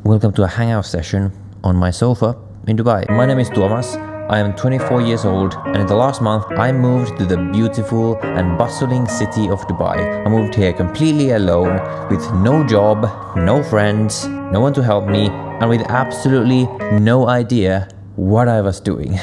Welcome to a hangout session on my sofa in Dubai. My name is Thomas. I am 24 years old, and in the last month I moved to the beautiful and bustling city of Dubai. I moved here completely alone, with no job, no friends, no one to help me, and with absolutely no idea what I was doing.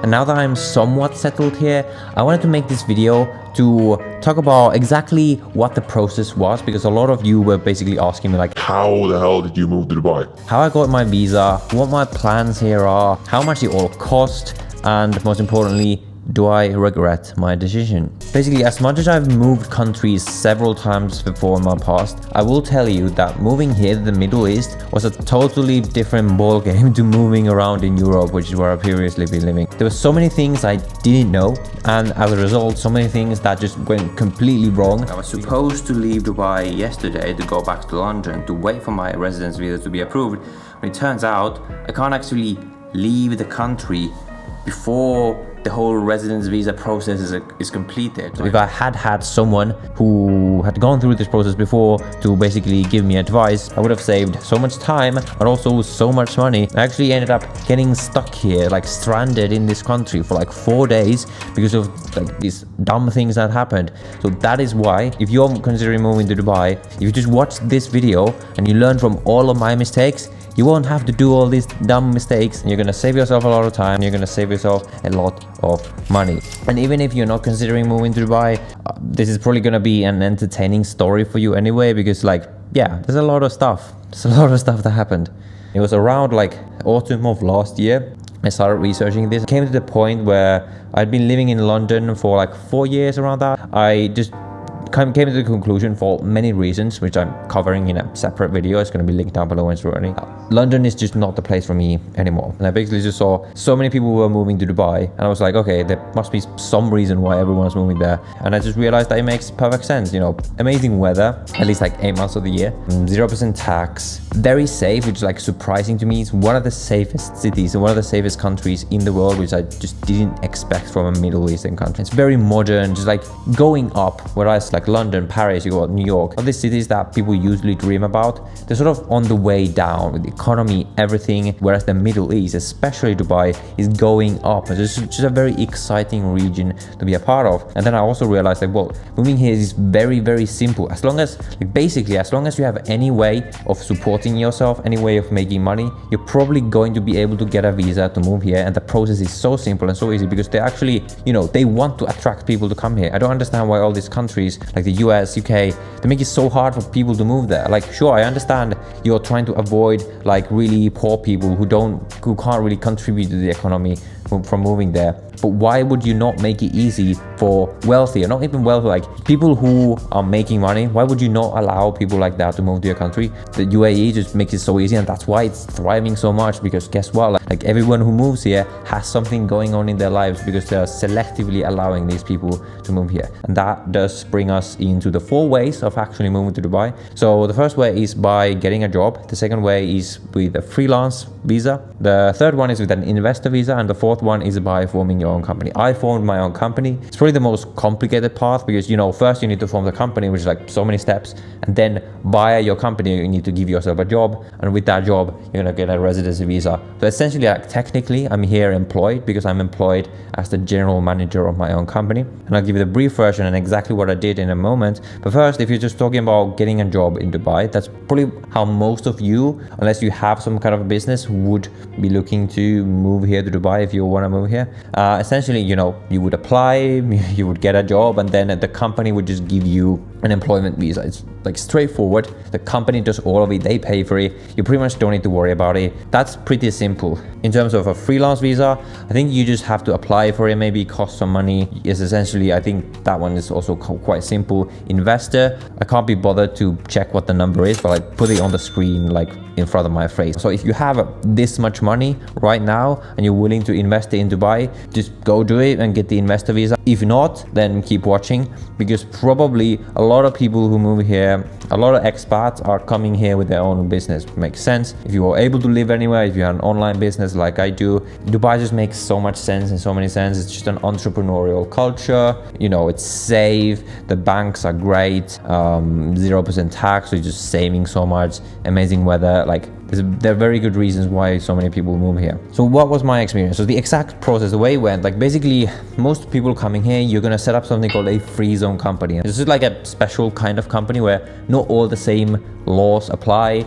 And now that I'm somewhat settled here, I wanted to make this video to talk about exactly what the process was, because a lot of you were basically asking me like, How the hell did you move to Dubai? how I got my visa, what my plans here are, how much it all cost, and most importantly, do I regret my decision? Basically, as much as I've moved countries several times before in my past, I will tell you that moving here to the Middle East was a totally different ball game to moving around in Europe, which is where I've previously been living. There were so many things I didn't know, and as a result, so many things that just went completely wrong. I was supposed to leave Dubai yesterday to go back to London to wait for my residence visa to be approved, but it turns out I can't actually leave the country before the whole residence visa process is completed. So if I had someone who had gone through this process before to basically give me advice, I would have saved so much time, but also so much money. I actually ended up getting stuck here, like stranded in this country for like 4 days because of like these dumb things that happened. So that is why, if you're considering moving to Dubai, if you just watch this video and you learn from all of my mistakes, you won't have to do all these dumb mistakes, and you're gonna save yourself a lot of time, you're gonna save yourself a lot of money. And even if you're not considering moving to Dubai, this is probably gonna be an entertaining story for you anyway, because like, yeah, there's a lot of stuff. There's a lot of stuff that happened. It was around like autumn of last year. I started researching this. It came to the point where I'd been living in London for like 4 years around that. I just came to the conclusion, for many reasons, which I'm covering in a separate video. It's going to be linked down below when it's running. London is just not the place for me anymore. And I basically just saw so many people were moving to Dubai, and I was like, okay, there must be some reason why everyone's moving there. And I just realized that it makes perfect sense. You know, amazing weather, at least like 8 months of the year, 0% tax, very safe, which is like surprising to me. It's one of the safest cities and one of the safest countries in the world, which I just didn't expect from a Middle Eastern country. It's very modern, just like going up, whereas like London, Paris, you got New York, all these cities that people usually dream about, they're sort of on the way down with the economy, everything, whereas the Middle East, especially Dubai, is going up. It's just a very exciting region to be a part of. And then I also realized like, well, moving here is very, very simple. As long as, like, basically, as long as you have any way of supporting yourself, any way of making money, you're probably going to be able to get a visa to move here. And the process is so simple and so easy, because they actually, you know, they want to attract people to come here. I don't understand why all these countries like the US, UK, they make it so hard for people to move there. Like, sure, I understand you're trying to avoid like really poor people who can't really contribute to the economy from moving there. But why would you not make it easy for wealthy, or not even wealthy, like people who are making money? Why would you not allow people like that to move to your country? The UAE just makes it so easy, and that's why it's thriving so much, because guess what? Like everyone who moves here has something going on in their lives, because they're selectively allowing these people to move here. And that does bring us into the 4 ways of actually moving to Dubai. So the first way is by getting a job. The second way is with a freelance visa. The third one is with an investor visa, and the fourth one is by forming your own company. I formed my own company. It's probably the most complicated path, because, you know, first you need to form the company, which is like so many steps, and then via your company you need to give yourself a job, and with that job you're gonna get a residency visa. So essentially, like, technically I'm here employed, because I'm employed as the general manager of my own company, and I'll give you the brief version and exactly what I did in a moment. But first, if you're just talking about getting a job in Dubai, that's probably how most of you, unless you have some kind of a business, would be looking to move here to Dubai if you want to move here. Essentially, you know, you would apply, you would get a job, and then the company would just give you an employment visa. It's like straightforward. The company does all of it, they pay for it, you pretty much don't need to worry about it. That's pretty simple. In terms of a freelance visa, I think you just have to apply for it, maybe cost some money. Is essentially, I think that one is also quite simple. Investor, I can't be bothered to check what the number is, but I put it on the screen like in front of my face. So if you have this much money right now and you're willing to invest it in Dubai, just go do it and get the investor visa. If not, then keep watching, because probably a lot of people who move here, a lot of expats are coming here with their own business. Makes sense. If you are able to live anywhere, if you have an online business like I do, Dubai just makes so much sense in so many senses. It's just an entrepreneurial culture. You know, it's safe. The banks are great. 0% tax, so you're just saving so much. Amazing weather. Like, There are very good reasons why so many people move here. So what was my experience? So the exact process, the way it went, like basically most people coming here, you're gonna set up something called a free zone company. This is like a special kind of company where not all the same laws apply.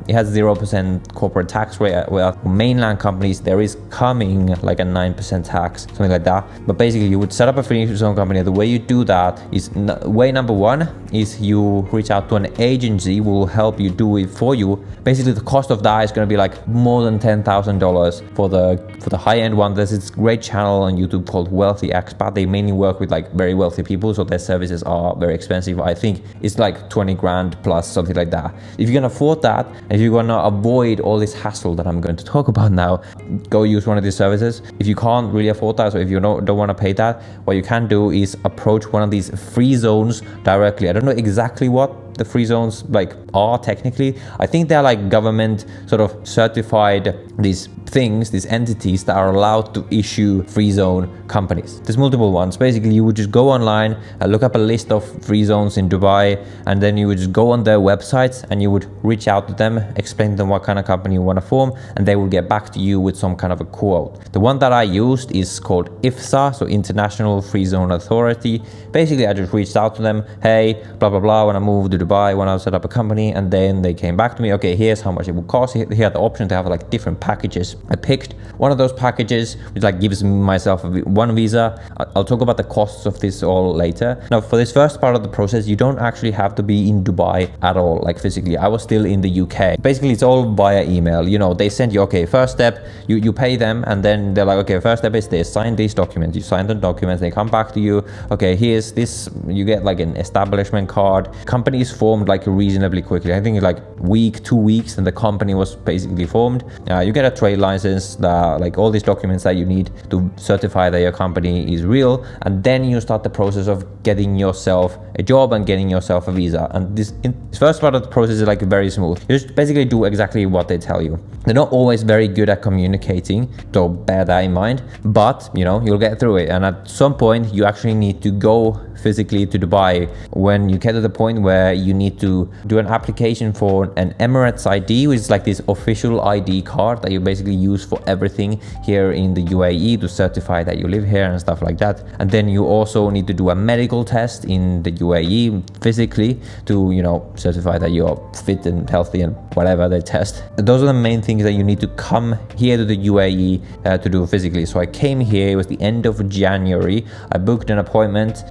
It has 0% corporate tax rate, where mainland companies there is coming like a 9% tax, something like that. But basically you would set up a free zone company. The way you do that is way number one is you reach out to an agency who will help you do it for you. Basically the cost of that is going to be like more than $10,000 for the high-end one. There's this great channel on YouTube called Wealthy Expat. They mainly work with like very wealthy people, so their services are very expensive. I think it's like 20 grand plus, something like that. If you can afford that, and if you're gonna avoid all this hassle that I'm going to talk about now, go use one of these services. If you can't really afford that, so if you don't want to pay that, what you can do is approach one of these free zones directly. I don't know exactly what the free zones like are technically. I think they're like government sort of certified these things, these entities that are allowed to issue free zone companies. There's multiple ones. Basically you would just go online and look up a list of free zones in Dubai, and then you would just go on their websites and you would reach out to them, explain to them what kind of company you want to form, and they will get back to you with some kind of a quote. The one that I used is called IFSA, so International Free Zone Authority. Basically I just reached out to them, hey, blah blah blah, when I moved to Dubai, when I set up a company, and then they came back to me, okay, here's how much it will cost. Here are the option to have like different packages. I picked one of those packages, which like gives myself one visa. I'll talk about the costs of this all later. Now for this first part of the process, you don't actually have to be in Dubai at all, like physically. I was still in the UK. Basically it's all via email. You know, they send you, okay, first step, you pay them, and then they're like, okay, first step is this, sign these documents. You sign the documents, they come back to you, okay, here's this, you get like an establishment card. Companies formed like reasonably quickly. I think like week, 2 weeks, and the company was basically formed. You get a trade license, like all these documents that you need to certify that your company is real, and then you start the process of getting yourself a job and getting yourself a visa. And this first part of the process is like very smooth. You just basically do exactly what they tell you. They're not always very good at communicating, so bear that in mind, but you know, you'll get through it. And at some point you actually need to go physically to Dubai. When you get to the point where you need to do an application for an Emirates ID, which is like this official ID card that you basically use for everything here in the UAE to certify that you live here and stuff like that. And then you also need to do a medical test in the UAE physically to, you know, certify that you're fit and healthy and whatever they test. Those are the main things that you need to come here to the UAE to do physically. So I came here, it was the end of January. I booked an appointment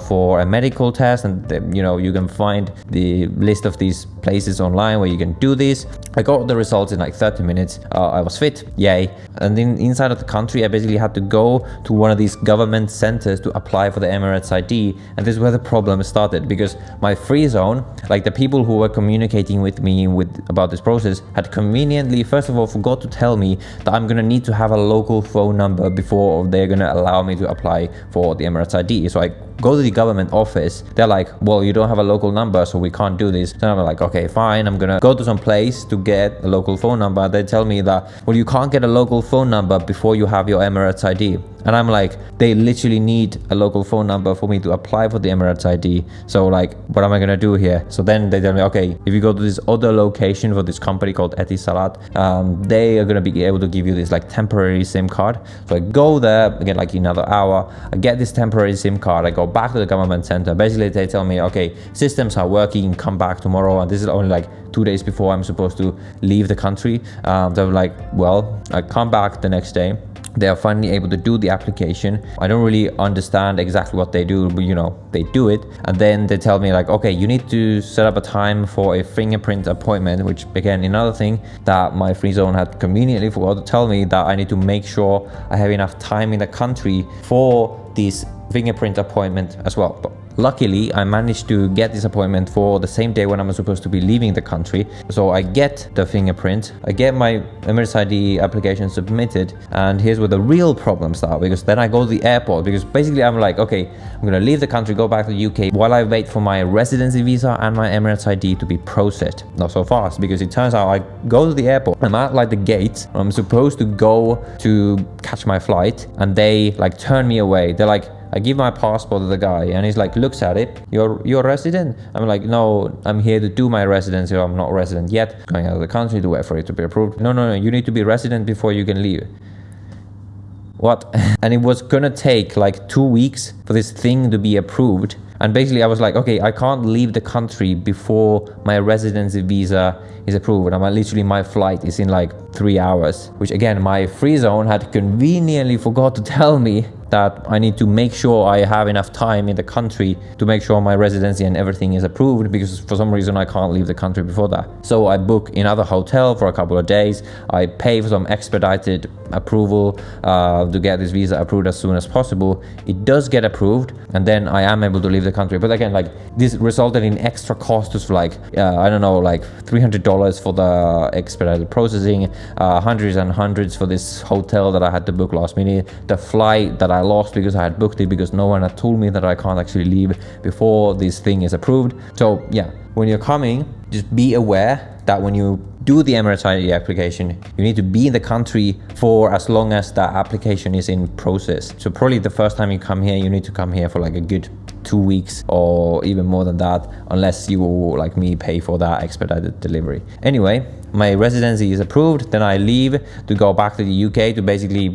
for a medical test, and you know, you can find the list of these places online where you can do this. I got the results in like 30 minutes. I was fit, yay. And then inside of the country, I basically had to go to one of these government centers to apply for the Emirates ID. And this is where the problem started, because my free zone, like the people who were communicating with me about this process, had conveniently, first of all, forgot to tell me that I'm gonna need to have a local phone number before they're gonna allow me to apply for the Emirates ID. So I go to the government office. They're like, well, you don't have a local number, so we can't do this. So I'm like, okay, fine, I'm gonna go to some place to get a local phone number. They tell me that, well, you can't get a local phone number before you have your Emirates ID. And I'm like, they literally need a local phone number for me to apply for the Emirates ID. So like, what am I gonna do here? So then they tell me, okay, if you go to this other location for this company called Etisalat, they are gonna be able to give you this like temporary SIM card. So I go there, I get like another hour, I get this temporary SIM card, I go back to the government center. Basically they tell me, okay, systems are working, come back tomorrow. And this is only like 2 days before I'm supposed to leave the country. So I'm like, well, I come back the next day. They are finally able to do the application. I don't really understand exactly what they do, but you know, they do it. And then they tell me like, okay, you need to set up a time for a fingerprint appointment, which again, another thing that my free zone had conveniently forgot to tell me, that I need to make sure I have enough time in the country for this fingerprint appointment as well. But luckily, I managed to get this appointment for the same day when I'm supposed to be leaving the country. So I get the fingerprint, I get my Emirates ID application submitted, and here's where the real problems start, because then I go to the airport, because basically I'm like, okay, I'm gonna leave the country, go back to the UK while I wait for my residency visa and my Emirates ID to be processed. Not so fast, because it turns out I go to the airport, I'm at like the gate, I'm supposed to go to catch my flight, and they like turn me away. They're like, I give my passport to the guy and he's like, looks at it. You're a resident? I'm like, no, I'm here to do my residency. I'm not resident yet. Going out of the country to wait for it to be approved. No, you need to be resident before you can leave. What? And it was gonna take like 2 weeks for this thing to be approved. And basically I was like, okay, I can't leave the country before my residency visa is approved. And literally my flight is in like 3 hours, which again, my free zone had conveniently forgot to tell me that I need to make sure I have enough time in the country to make sure my residency and everything is approved, because for some reason I can't leave the country before that. So I book another hotel for a couple of days. I pay for some expedited approval to get this visa approved as soon as possible. It does get approved and then I am able to leave the country. But again, like this resulted in extra costs of like, I don't know, like $300 for the expedited processing, hundreds and hundreds for this hotel that I had to book last minute, the flight that I lost because I had booked it because no one had told me that I can't actually leave before this thing is approved. So yeah, when you're coming, just be aware that when you do the Emirates ID application, you need to be in the country for as long as the application is in process. So probably the first time you come here, you need to come here for like a good 2 weeks or even more than that, unless you, like me, pay for that expedited delivery. Anyway, my residency is approved. Then I leave to go back to the UK to basically,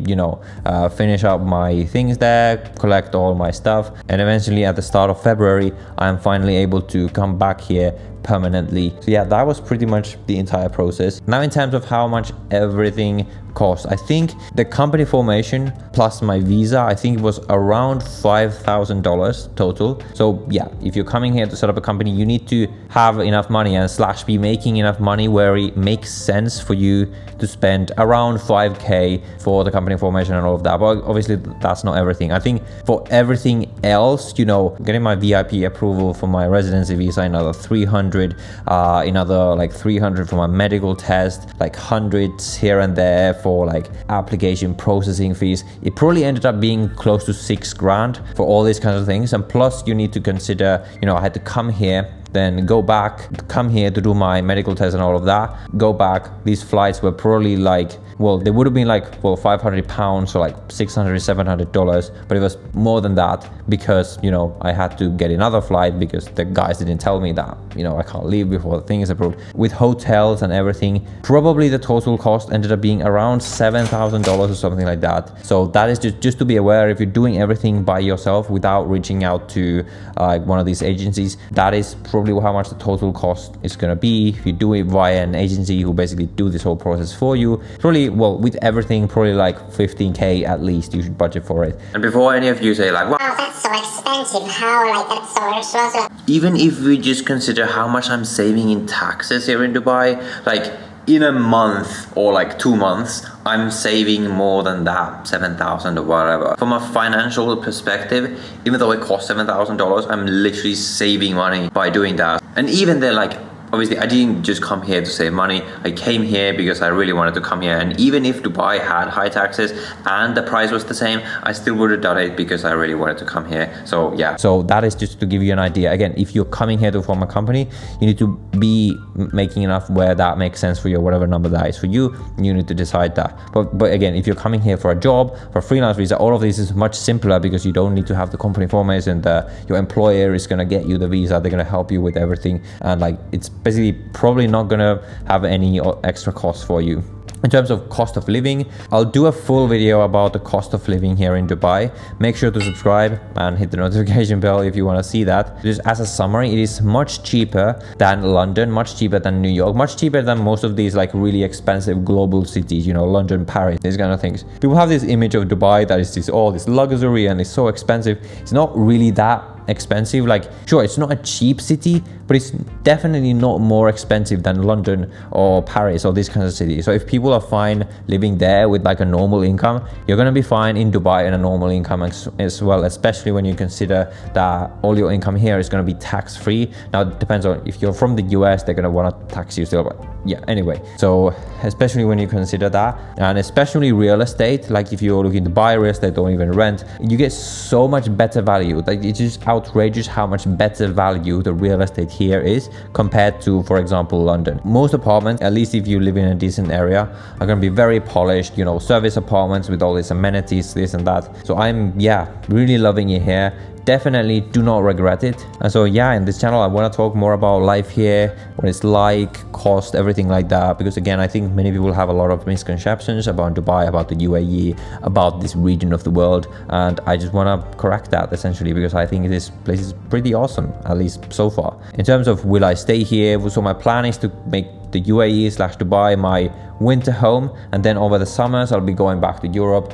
finish up my things there, collect all my stuff. And eventually at the start of February, I am finally able to come back here permanently. So yeah, that was pretty much the entire process. Now in terms of how much everything cost, I think the company formation plus my visa, I think it was around $5,000 total. So yeah, if you're coming here to set up a company, you need to have enough money and / be making enough money where it makes sense for you to spend around 5K for the company formation and all of that. But obviously that's not everything. I think for everything else, getting my VIP approval for my residency visa, another 300, another like 300 for my medical test, like hundreds here and there for like application processing fees. It probably ended up being close to 6 grand for all these kinds of things. And plus you need to consider, I had to come here, then go back, come here to do my medical test and all of that, go back. These flights were probably like, well, they would have been like, well, 500 pounds or like $600, $700, but it was more than that because, I had to get another flight because the guys didn't tell me that, I can't leave before the thing is approved. With hotels and everything, probably the total cost ended up being around $7,000 or something like that. So that is just to be aware, if you're doing everything by yourself without reaching out to one of these agencies, that is probably how much the total cost is going to be. If you do it via an agency who basically do this whole process for you, probably, well, with everything, probably like 15K at least you should budget for it. And before any of you say like, wow, that's so expensive, how like that's so expensive. Even if we just consider how much I'm saving in taxes here in Dubai, like in a month or like 2 months, I'm saving more than that, 7,000 or whatever. From a financial perspective, even though it costs $7,000, I'm literally saving money by doing that. And even then, like, obviously I didn't just come here to save money. I came here because I really wanted to come here. And even if Dubai had high taxes and the price was the same, I still would have done it because I really wanted to come here. So yeah, so that is just to give you an idea. Again, if you're coming here to form a company, you need to be making enough where that makes sense for you, whatever number that is for you. You need to decide that. But again, if you're coming here for a job, for a freelance visa, all of this is much simpler because you don't need to have the company formation. Your employer is going to get you the visa. They're going to help you with everything. And like, it's basically probably not gonna have any extra costs for you. In terms of cost of living, I'll do a full video about the cost of living here in Dubai. Make sure to subscribe and hit the notification bell if you want to see that. Just as a summary, it is much cheaper than London, much cheaper than New York, much cheaper than most of these like really expensive global cities, London, Paris, these kind of things. People have this image of Dubai that is this luxury and it's so expensive. It's not really that expensive. Like, sure, it's not a cheap city, but it's definitely not more expensive than London or Paris or these kinds of cities. So if people are fine living there with like a normal income, you're going to be fine in Dubai and a normal income as well, especially when you consider that all your income here is going to be tax-free. Now it depends on if you're from the US, they're going to want to tax you still, but yeah, anyway. So especially when you consider that, and especially real estate, like if you're looking to buy real estate or even rent, you get so much better value. Like it's just outrageous how much better value the real estate here is compared to, for example, London. Most apartments, at least if you live in a decent area, are going to be very polished, you know, service apartments with all these amenities, this and that. So I'm, yeah, really loving it here. Definitely do not regret it. And so yeah, in this channel I want to talk more about life here, what it's like, cost, everything like that, because again, I think many people have a lot of misconceptions about Dubai, about the UAE, about this region of the world, and I just want to correct that essentially, because I think this place is pretty awesome, at least so far. In terms of will I stay here, so my plan is to make the UAE/Dubai my winter home, and then over the summers I'll be going back to Europe,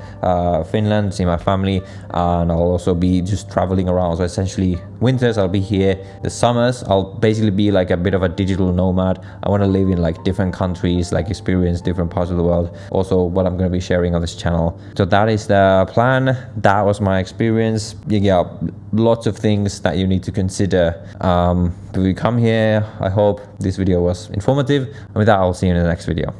Finland, see my family, and I'll also be just traveling around. So essentially winters I'll be here, the summers I'll basically be like a bit of a digital nomad. I want to live in like different countries, like experience different parts of the world, also what I'm going to be sharing on this channel. So that is the plan. That was my experience. Yeah, lots of things that you need to consider when you come here. I hope this video was informative, and with that I'll see you in the next video.